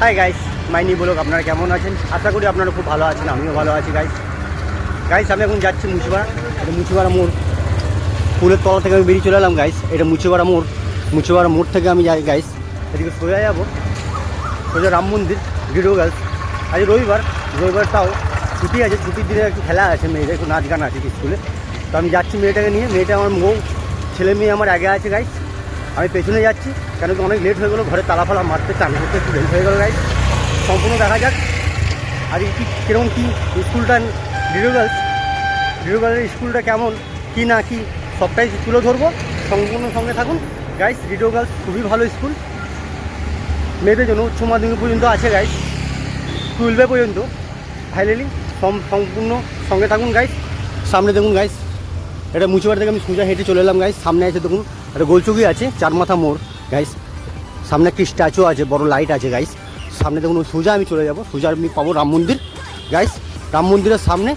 Hi guys, মাইনি blog. আপনারা কেমন আছেন? আশা করি আপনারা খুব ভালো আছেন, আমিও ভালো আছি গাইস। আমি এখন যাচ্ছি মুচিপাড়া। এটা মুচিপাড়া মোড়, পুলের তলা থেকে আমি বেরিয়ে চলে এলাম গাইস। এটা মুচিপাড়া মোড় থেকে আমি যাই গাইস। এদিকে সোজা যাবো, সোজা রাম মন্দির, ভিডিও গার্লস। আজ রবিবার তাও ছুটি আছে, ছুটির দিনে একটু খেলা আছে, মেয়েদের একটু নাচ গান আছে স্কুলে। তো আমি যাচ্ছি মেয়েটাকে নিয়ে। মেয়েটা আমার ছেলে মেয়ে আমার আগে আছে গাইস, আমি পেছনে যাচ্ছি। কেন কি অনেক লেট হয়ে গেলো, ঘরে তালা ফালা মারতে চান করতে একটু লেট হয়ে গেলো গাইস। সম্পূর্ণ দেখা যাক আর কীরকম কী স্কুলটা, ভিডিও গার্লসের স্কুলটা কেমন কি না কি সবটাই তুলে ধরবো। সম্পূর্ণ সঙ্গে থাকুন গাইস। ভিডিও গার্লস খুবই ভালো স্কুল, মেয়েদের জন্য উচ্চ মাধ্যমিক পর্যন্ত আছে গাইস, 12 পর্যন্ত। ফাইনালি সম্পূর্ণ সঙ্গে থাকুন গাইস। সামনে দেখুন গাইস, এটা মুচিপাড়া থেকে আমি সোজা হেঁটে চলে এলাম গাইস। সামনে আছে দেখুন একটা গোলচুকি আছে, 4 মাথা মোড় গাইস। সামনে একটি স্ট্যাচু আছে, বড় লাইট আছে গাইস। সামনে দেখুন সোজা আমি চলে যাব, সোজা আমি পাবো রাম মন্দির গাইস। রাম মন্দিরের সামনে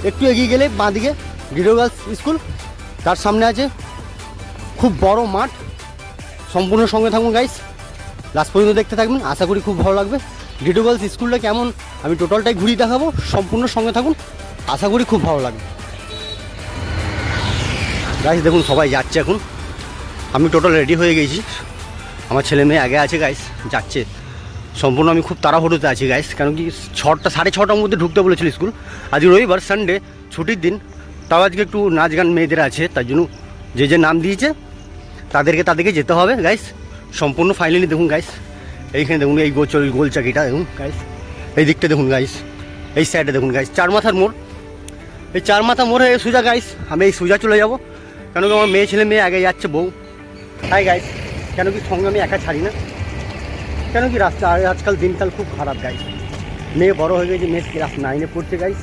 একটু এগিয়ে গেলে বাঁদিকে ভিডিও গার্লস স্কুল, তার সামনে আছে খুব বড় মাঠ। সম্পূর্ণ সঙ্গে থাকুন গাইস, লাস্ট পর্যন্ত দেখতে থাকবেন, আশা করি খুব ভালো লাগবে। ভিডিও গার্লস স্কুলটা কেমন আমি টোটালটাই ঘুরিয়ে দেখাবো, সম্পূর্ণ সঙ্গে থাকুন, আশা করি খুব ভালো লাগবে গাইস। দেখুন সবাই যাচ্ছে এখন, আমি টোটাল রেডি হয়ে গেছি, আমার ছেলে মেয়ে আগে আছে গাইস, যাচ্ছে। সম্পূর্ণ আমি খুব তাড়াহুড়োতে আছি গাইস, কারণ কি 6:30-6টার মধ্যে ঢুকতে বলেছিল স্কুল। আজ রবিবার, সানডে, ছুটির দিন, তাও আজকে একটু নাচ গান মেয়েদের আছে, তার জন্য যে নাম দিয়েছে তাদেরকে যেতে হবে গাইস। সম্পূর্ণ ফাইনালি দেখুন গাইস, এইখানে দেখুন এই গোল চাকিটা দেখুন গাইস, এই দিকটা দেখুন গাইস, এই সাইডে দেখুন গাইস, 4 মাথার মোড়। এই 4 মাথা মোড়ে সোজা গাইস, আমি এই সোজা চলে যাব, কেন কি আমার ছেলে মেয়ে আগে যাচ্ছে, বউ। হাই গাইস, কেন কি সঙ্গে আমি একা ছাড়ি না, কেন কি রাস্তা আজকাল দিনকাল খুব খারাপ গাইস। মেয়ে বড় হয়ে গেছে, মেয়ে ক্লাস 9-এ পড়ছে গাইস,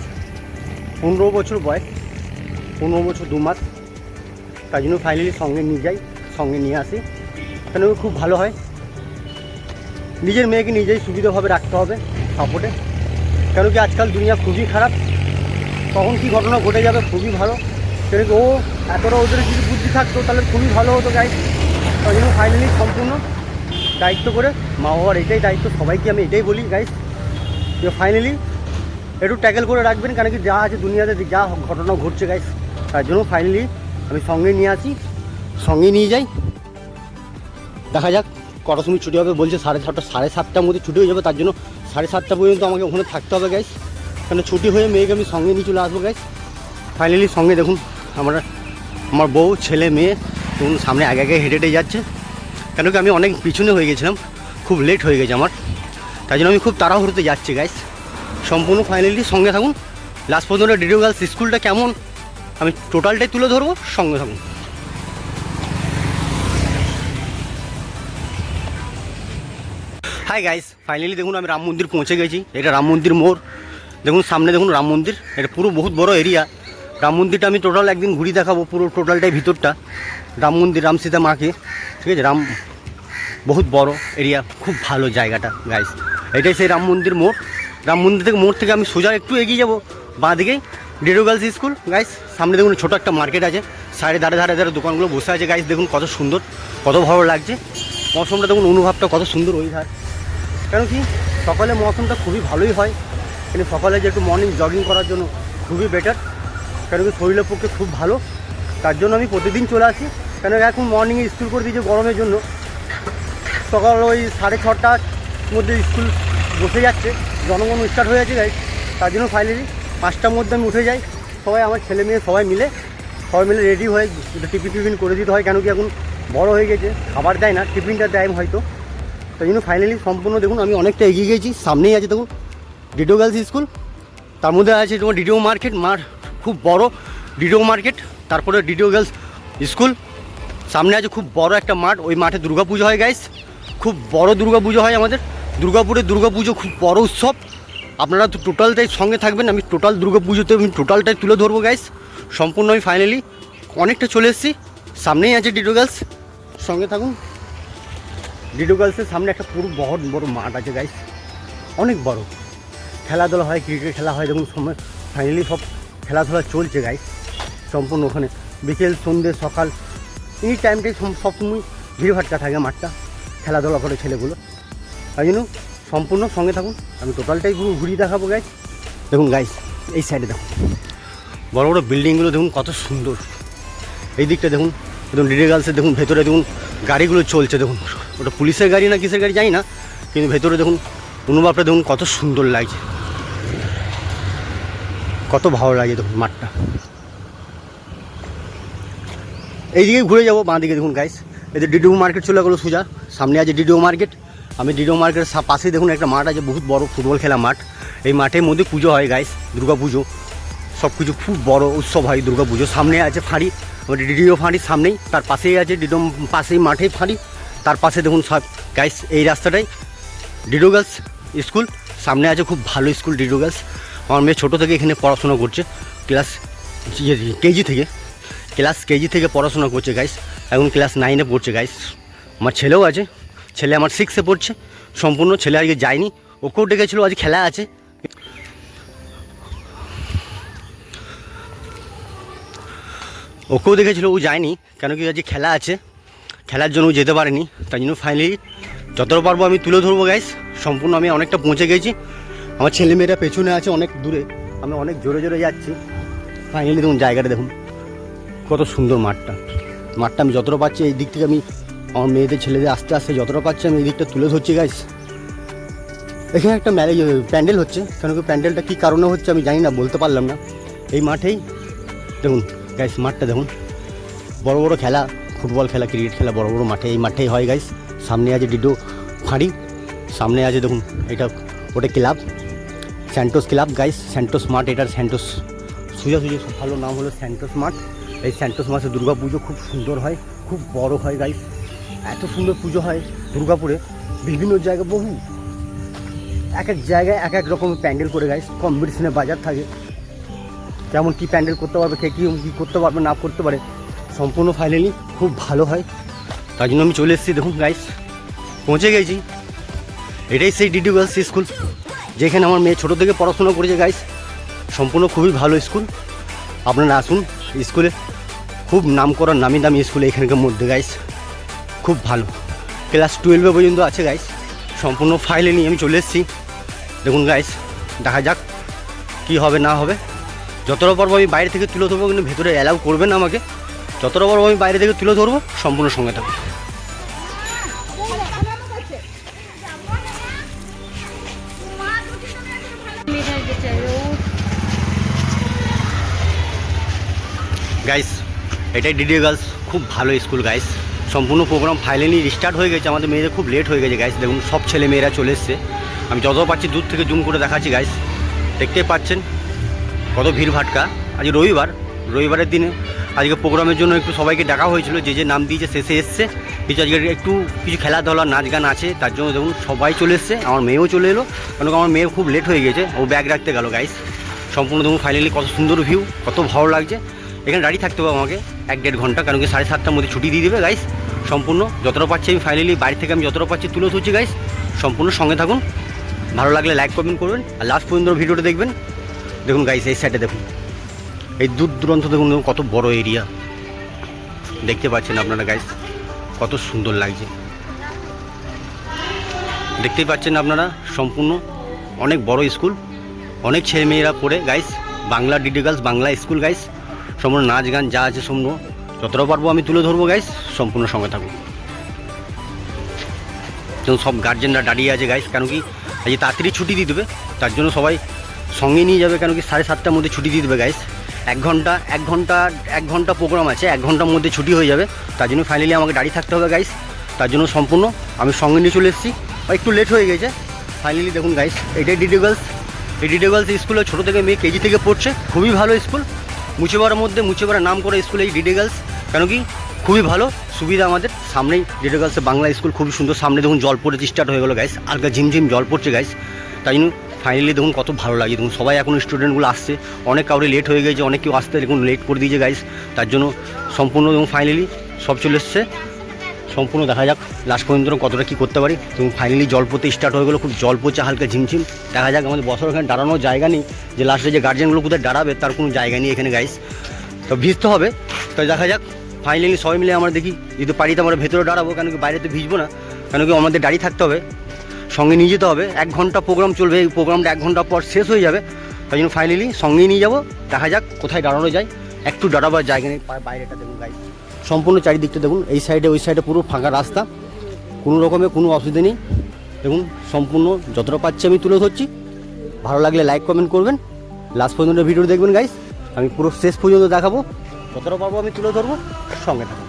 15 বছর বয়স, 15 বছর 2 মাস। তাই জন্য ফাইনালি সঙ্গে নিয়ে আসি, কেন কি খুব ভালো হয়। নিজের মেয়েকে নিজেই সুবিধাভাবে রাখতে হবে সাপোর্টে, কেন কি আজকাল দুনিয়া খুবই খারাপ, তখন কি ঘটনা ঘটে যাবে খুবই ভালো। কেন কি এতটা ওদের যদি বুদ্ধি থাকতো তাহলে খুবই ভালো হতো গাইস। তাই জন্য ফাইনালি সম্পূর্ণ দায়িত্ব করে, মা বাবার এটাই দায়িত্ব, সবাইকে আমি এটাই বলি গাইস, যে ফাইনালি একটু ট্যাকেল করে রাখবেন, কেন কি যা আছে দুনিয়াতে যা ঘটনা ঘটছে গাইস, তার জন্য ফাইনালি আমি সঙ্গে নিয়ে আসি, সঙ্গে নিয়ে যাই। দেখা যাক কটার সময় ছুটি হবে, বলছে 6:30, 7:30টার মধ্যে ছুটি হয়ে যাবে, তার জন্য 7:30টা পর্যন্ত আমাকে ওখানে থাকতে হবে গাইস, কারণ ছুটি হয়ে মেয়েকে আমি সঙ্গে নিয়ে চলে আসবো গাইস। ফাইনালি সঙ্গে দেখুন আমার বউ, ছেলে মেয়ে দেখুন সামনে আগে হেঁটে যাচ্ছে, কেন কি আমি অনেক পিছনে হয়ে গেছিলাম, খুব লেট হয়ে গেছে আমার, তাই জন্য আমি খুব তাড়াহুড়োতে যাচ্ছি গাইস। সম্পূর্ণ ফাইনালি সঙ্গে থাকুন, লাস্ট পর্যন্ত ভিডিও গার্লস স্কুলটা কেমন আমি টোটালটাই তুলে ধরবো, সঙ্গে থাকুন। হাই গাইস, ফাইনালি দেখুন আমি রাম মন্দির পৌঁছে গেছি। এটা রাম মন্দির মোড়, দেখুন সামনে দেখুন রাম মন্দির, এটা পুরো বহুত বড় এরিয়া। রাম মন্দিরটা আমি টোটাল একদিন ঘুরিয়ে দেখাবো, পুরো টোটালটাই ভিতরটা রাম মন্দির, রাম সীতা মাকে, ঠিক আছে। বহুত বড় এরিয়া, খুব ভালো জায়গাটা গাইস। এটাই সেই রাম মন্দির মোড়। রাম মন্দির থেকে মোড় আমি সোজা একটু এগিয়ে যাবো, বাঁদিকে ভিডিও গার্লস স্কুল গাইস। সামনে দেখুন ছোটো একটা মার্কেট আছে, সাইডে ধারে দোকানগুলো বসে আছে গাইস। দেখুন কত সুন্দর, কত ভালো লাগছে মৌসুমটা, দেখুন অনুভবটা কত সুন্দর ওই ধার। কেন কি সকালে মৌসুমটা খুবই ভালোই হয়, কিন্তু সকালে যে একটু মর্নিং জগিং করার জন্য খুবই বেটার, কেন কি শরীরের পক্ষে খুব ভালো। তার জন্য আমি প্রতিদিন চলে আসি, কেন এখন মর্নিংয়ে স্কুল করে দিয়েছে গরমের জন্য। সকাল ওই 6:30টার মধ্যে স্কুল বসে যাচ্ছে, জনগণ স্টার্ট হয়ে যাচ্ছে গাইস। তার জন্য ফাইনালি 5টার মধ্যে আমি উঠে যাই, সবাই আমার ছেলে মেয়ে সবাই মিলে রেডি হয়ে টিফিন করে দিতে হয়, কেন কি এখন বড় হয়ে গেছে, খাবার দেয় না, টিফিনটা দেয় হয়তো। তাই জন্য ফাইনালি সম্পূর্ণ দেখুন আমি অনেকটা এগিয়ে গেছি, সামনেই আছে দেখুন ভিডিও গার্লস স্কুল, তার মধ্যে আছে তোমার ডিডিও মার্কেট, খুব বড় ডিডিও মার্কেট, তারপরে ডিডিও গার্লস স্কুল, সামনে আছে খুব বড় একটা মাঠ, ওই মাঠে দুর্গাপুজো হয় গাইস, খুব বড় দুর্গাপুজো হয় আমাদের দুর্গাপুরে। দুর্গাপুজো খুব বড় উৎসব, আপনারা তো টোটালটাই সঙ্গে থাকবেন, আমি টোটাল দুর্গাপুজোতে আমি টোটালটাই তুলে ধরবো গাইস। সম্পূর্ণ আমি ফাইনালি অনেকটা চলে এসেছি, সামনেই আছে ডিডিও গার্লস, সঙ্গে থাকুন। ডিডিও গার্লসের সামনে একটা পুরো বড় মাঠ আছে গাইস, অনেক বড়, খেলাধুলা হয়, ক্রিকেট খেলা হয়, দেখুন সময় ফাইনালি সব খেলাধুলা চলছে গাইস। সম্পূর্ণ ওখানে বিকেল সন্ধ্যে সকাল এই টাইমটাই সবসময় ভিড় ভাট্টা থাকে, মাঠটা খেলাধুলা করে ছেলেগুলো, তাই জন্য সম্পূর্ণ সঙ্গে থাকুন, আমি টোটালটাই ঘুরিয়ে দেখাবো গাইস। দেখুন গাইস, এই সাইডে দেখুন বড় বড় বিল্ডিংগুলো দেখুন কত সুন্দর। এই দিকটা দেখুন, দেখুন ডিডি গার্লসের দেখুন ভেতরে দেখুন গাড়িগুলো চলছে, দেখুন ওটা পুলিশের গাড়ি না কিসের গাড়ি জানি না, কিন্তু ভেতরে দেখুন অনুভবটা দেখুন কত সুন্দর লাগছে, কত ভালো লাগে দেখুন মাঠটা। এইদিকে ঘুরে যাবো বাঁ দিকে দেখুন গাইস, এদের ডিডিও মার্কেট চলে গেলো সোজা, সামনে আছে ডিডিও মার্কেট। আমি ডিডিও মার্কেটের পাশেই দেখুন একটা মাঠ আছে, বহুত বড় ফুটবল খেলা মাঠ। এই মাঠের মধ্যে পুজো হয় গাইস, দুর্গা পুজো, সব কিছু খুব বড় উৎসব হয় দুর্গা পুজো। সামনে আছে ফাঁড়ি, আমাদের ডিডিও ফাঁড়ির সামনেই, তার পাশেই আছে ডিডিও পাশেই মাঠেই ফাঁড়ি, তার পাশে দেখুন সব গাইস এই রাস্তাটাই ডিডিও গার্লস স্কুল। সামনে আছে খুব ভালো স্কুল ডিডিও গার্লস। আমার মেয়ে ছোটো থেকে এখানে পড়াশোনা করছে, ক্লাস কেজি থেকে পড়াশোনা করছে গাইস, এখন ক্লাস 9-এ পড়ছে গাইস। আমার ছেলেও আছে, ছেলে আমার 6-এ পড়ছে সম্পূর্ণ। ছেলে আজকে যায়নি, ওকেও ডেকেছিল, আজ খেলা আছে। ওকেও দেখেছিল, ও যায়নি কেন কি আজকে খেলা আছে, খেলার জন্য ও যেতে পারেনি। তাই জন্য ফাইনালি যতটা পারবো আমি তুলে ধরবো গাইস। সম্পূর্ণ আমি অনেকটা পৌঁছে গেছি, আমার ছেলেমেয়েরা পেছনে আছে অনেক দূরে, আমি অনেক জোরে জোরে যাচ্ছি। ফাইনালি দেখুন জায়গাটা দেখুন কত সুন্দর মাঠটা। আমি যতটা পাচ্ছি এই দিক থেকে আমি আমার মেয়েদের ছেলেদের আস্তে আস্তে যতটা পাচ্ছি আমি এই দিকটা তুলে ধরছি গাইস। এখানে একটা প্যান্ডেল হচ্ছে, কেন কি প্যান্ডেলটা কী কারণে হচ্ছে আমি জানি না, বলতে পারলাম না। এই মাঠেই দেখুন গাইস, মাঠটা দেখুন বড় বড় খেলা, ফুটবল খেলা, ক্রিকেট খেলা বড় বড় মাঠে, এই মাঠেই হয় গাইস। সামনে আছে ডিডো ফাঁড়ি, সামনে আছে দেখুন এটা ওটা club, Santos club guys, Santos মাঠ, এটার স্যান্টোস সোজা ভালো নাম হলো স্যান্টোস মাঠ। এই স্যান্টোস মাঠে দুর্গা পুজো খুব সুন্দর হয়, খুব বড় হয় গাইস। এত সুন্দর পুজো হয় দুর্গাপুরে, বিভিন্ন জায়গায় বহু এক এক জায়গায় এক এক রকমের প্যান্ডেল করে গাইস, কম্পিটিশনের বাজার থাকে, কেমন কী প্যান্ডেল করতে পারবে, কে কী করতে পারবে না করতে পারে, সম্পূর্ণ ফাইনালি খুব ভালো হয়। তার জন্য আমি চলে এসেছি, দেখুন গাইস পৌঁছে গেছি। এটাই সেই ডিডি গার্লস স্কুল, যেখানে আমার মেয়ে ছোটো থেকে পড়াশোনা করেছে গাইস। সম্পূর্ণ খুবই ভালো স্কুল, আপনারা আসুন। স্কুলে খুব নাম করা নামি দামি স্কুল এখানকার মধ্যে গাইস, খুব ভালো। ক্লাস 12 পর্যন্ত আছে গাইস। সম্পূর্ণ ফাইলে নিয়ে আমি চলে এসেছি, দেখুন গাইস দেখা যাক কী হবে না হবে। যতটা পারবো আমি বাইরে থেকে তুলে ধরবো, কিন্তু ভেতরে অ্যালাউ করবেন না আমাকে। যতটা পারবো আমি বাইরে থেকে তুলে ধরবো, সম্পূর্ণ সঙ্গে থাকবো। গাইস এটাই ডিডি গার্লস, খুব ভালো স্কুল গাইস। সম্পূর্ণ প্রোগ্রাম ফাইনালি স্টার্ট হয়ে গেছে, আমাদের মেয়েদের খুব লেট হয়ে গেছে গাইস। দেখুন সব ছেলে মেয়েরা চলে এসছে, আমি যত পাচ্ছি দূর থেকে জুম করে দেখাচ্ছি গাইস। দেখতেই পাচ্ছেন কত ভিড় ভাটকা। আজ রবিবারের দিনে আজকে প্রোগ্রামের জন্য একটু সবাইকে ডাকা হয়েছিল, যে নাম দিয়েছে শেষে এসছে। কিছু আজকে একটু কিছু খেলাধুলা নাচ গান আছে, তার জন্য দেখুন সবাই চলে এসছে, আমার মেয়েও চলে এলো, কারণ আমার মেয়ে খুব লেট হয়ে গেছে, ও ব্যাগ রাখতে গেল গাইস। সম্পূর্ণ দেখুন ফাইনালি কত সুন্দর ভিউ, কত ভালো লাগছে। এখানে দাঁড়িয়ে থাকতে হবে আমাকে 1-1.5 ঘন্টা, কারণ কি 7:30টার মধ্যে ছুটি দিয়ে দেবে গাইস। সম্পূর্ণ যতটা পাচ্ছি আমি ফাইনালি বাইরে থেকে আমি যতটা পাচ্ছি তুলে ধরছি গাইস। সম্পূর্ণ সঙ্গে থাকুন, ভালো লাগলে লাইক কমেন্ট করবেন, আর লাস্ট পর্যন্ত ভিডিওটা দেখবেন। দেখুন গাইস এই সাইডে দেখুন, এই দূর দূরান্ত দেখুন কত বড় এরিয়া দেখতে পাচ্ছেন আপনারা গাইস, কত সুন্দর লাগছে দেখতেই পাচ্ছেন আপনারা। সম্পূর্ণ অনেক বড় স্কুল, অনেক ছেলেমেয়েরা পড়ে guys, Bangla DD girls Bangla school guys. সম্পূর্ণ নাচ গান যা আছে সম্পূর্ণ যতটা পারবো আমি তুলে ধরবো গাইস, সম্পূর্ণ সঙ্গে থাকুন। যেমন সব গার্জেনরা দাঁড়িয়ে আছে গাইস, কেন কি আজ তাড়াতাড়ি ছুটি দিয়ে দেবে, তার জন্য সবাই সঙ্গে নিয়ে যাবে, কেন কি 7:30টার মধ্যে ছুটি দিয়ে দেবে গাইস। 1 ঘন্টা প্রোগ্রাম আছে, 1 ঘন্টার মধ্যে ছুটি হয়ে যাবে, তার জন্য ফাইনালি আমাকে দাঁড়িয়ে থাকতে হবে গাইস। তার জন্য সম্পূর্ণ আমি সঙ্গে নিয়ে চলে এসেছি, একটু লেট হয়ে গেছে। ফাইনালি দেখুন গাইস এটাই ডিডি গার্লস। এই ডিডি গার্লস স্কুলে ছোটো থেকে মেয়ে কেজি থেকে পড়ছে, খুবই ভালো স্কুল, মুচিপাড়ার নাম করে স্কুল এই ডিডি গার্লস, কেন কি খুবই ভালো সুবিধা আমাদের। সামনেই ডিডি গার্লসের বাংলা স্কুল, খুবই সুন্দর। সামনে দেখুন জল পড়ে স্টার্ট হয়ে গেলো গাইস, হালকা ঝিমঝিম জল পড়ছে গাইস। তাই জন্য ফাইনালি দেখুন কত ভালো লাগে। দেখুন সবাই এখন স্টুডেন্টগুলো আসছে, অনেক কাউরে লেট হয়ে গেছে, অনেক কেউ আসতে দেখুন লেট করে দিয়েছে গাইস। তার জন্য সম্পূর্ণ দেখুন ফাইনালি সব চলে এসছে, সম্পূর্ণ দেখা যাক লাস্ট পর্যন্ত কতটা কী করতে পারি। এবং ফাইনালি জল পড়তে স্টার্ট হয়ে গেলো, খুব জল পড়ছে হালকা ঝিমঝিম। দেখা যাক, আমাদের বছর ওখানে দাঁড়ানোর জায়গা নেই, যে লাস্টে যে গার্জেনগুলো কোথায় দাঁড়াবে তার কোনো জায়গা নেই এখানে গাইস, তো ভিজতে হবে। তো দেখা যাক ফাইনালি সবাই মিলে আমরা দেখি, যদি পারি তো আমরা ভেতরে দাঁড়াবো, কেন কি বাইরে তো ভিজবো না, কেন কি আমাদের দাঁড়িয়ে থাকতে হবে। সঙ্গে নিয়ে যেতে হবে। 1 ঘন্টা প্রোগ্রাম চলবে, এই প্রোগ্রামটা 1 ঘন্টা পর শেষ হয়ে যাবে, তাই জন্য ফাইনালি সঙ্গেই নিয়ে যাবো। দেখা যাক কোথায় দাঁড়ানো যায়, একটু দাঁড়াবার জায়গা নেই। বাইরেটা দেখুন গাইস, সম্পূর্ণ চারিদিকটা দেখুন, এই সাইডে ওই সাইডে পুরো ফাঁকা রাস্তা, কোনো রকমের কোনো অসুবিধা নেই। দেখুন সম্পূর্ণ যতটা পাচ্ছি আমি তুলে ধরছি। ভালো লাগলে লাইক কমেন্ট করবেন, লাস্ট পর্যন্ত ভিডিও দেখবেন গাইস, আমি পুরো শেষ পর্যন্ত দেখাবো, যতটা পারবো আমি তুলে ধরবো, সঙ্গে থাকুন।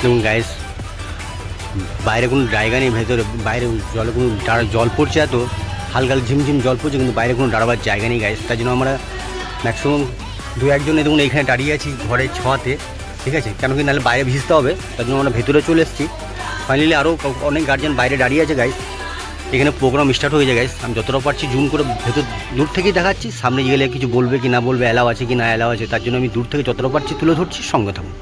দেখুন গাইস, বাইরে কোনো জায়গা নেই, ভেতরে বাইরে জলে কোনো জল পড়ছে, এত হালকা ঝিমঝিম জল পড়ছে, কিন্তু বাইরে কোনো দাঁড়াবার জায়গা নেই গাইস। তার জন্য আমরা ম্যাক্সিমাম 2-1 জন দেখুন এইখানে দাঁড়িয়ে আছি ঘরের ছোঁয়াতে, ঠিক আছে, কেন কি নাহলে বাইরে ভিজতে হবে, তার জন্য আমরা ভেতরে চলে এসেছি। ফাইনালি আরও অনেক গার্জিয়ান বাইরে দাঁড়িয়ে আছে গাইস, এখানে প্রোগ্রাম স্টার্ট হয়ে যায় গাইস। আমি যতটা পারছি জুম করে ভেতর দূর থেকেই দেখাচ্ছি, সামনে গেলে কিছু বলবে কি না বলবে, অ্যালাও আছে কি না অ্যালাও আছে, তার জন্য আমি দূর থেকে যতটা পারছি তুলে ধরছি, সঙ্গে থাকুন।